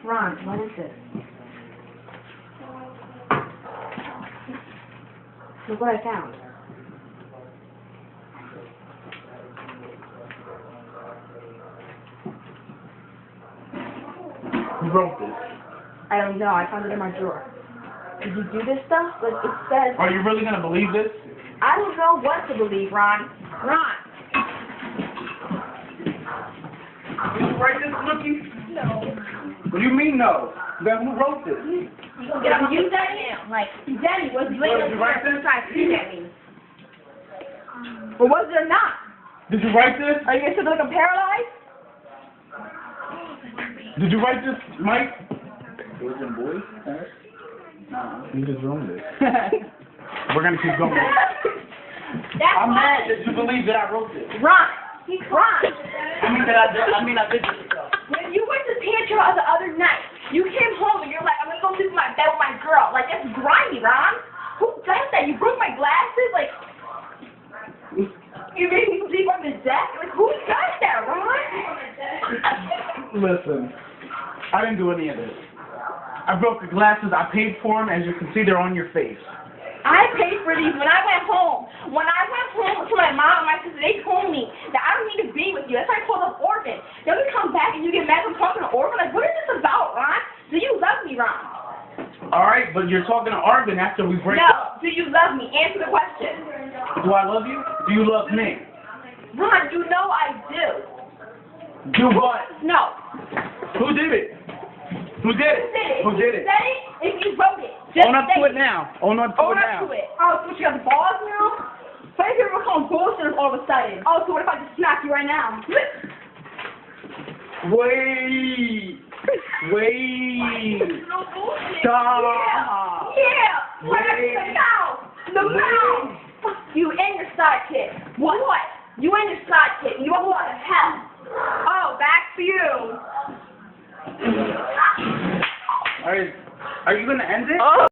Ron, what is this? Look what I found. Who wrote this? I don't know. I found it in my drawer. Did you do this stuff? Like, it says... Are you really gonna believe this? I don't know what to believe, Ron. Ron! Did you write this, Snooki? No. What do you mean no? Then who wrote this? You said him. Like, Denny was Did you write this? trying to shoot at me. Or was it or not? Did you write this? Are you going to sit like I'm paralyzed? Did you write this, Mike? Boys and boys? You just wrote this. We're gonna keep going. That's I'm mad funny. that you believe that I wrote this. Ron! Ron! I mean I did this stuff. When you went to Tantrum the other night, you came home and you're like, I'm going to go sleep in my bed with my girl. Like, that's grimy, Ron. Who does that? You broke my glasses? Like, you made me sleep on the deck? Like, who does that, Ron? Listen, I didn't do any of this. I broke the glasses, I paid for them, as you can see, they're on your face. I paid for these when I went home. When I went home to my mom and my sister, they told me that I don't need to be with you. That's why I called up Orphan. Then we come back and you get mad when I'm talking to Orphan. Like, what is this about, Ron? Do you love me, Ron? Alright, but you're talking to Arvin after we break up. No. Do you love me? Answer the question. Do I love you? Do you love me? Ron, you know I do. Do what? No. Who did it? Who did it? Who did it? If you said it, if you wrote it. Just Own up say to it now. Own up to Own it up now. to it. Oh, so you got the balls now? So I hear we're calling bullshitters all of a sudden. Oh, so what if I just smack you right now? Wait. Wait. No bullshit. Stop. Yeah. What Wait. the mouth? The mouth. Fuck you and your sidekick. What? You and your sidekick. You all going to hell. Oh, back to you. Are you gonna end it? Oh.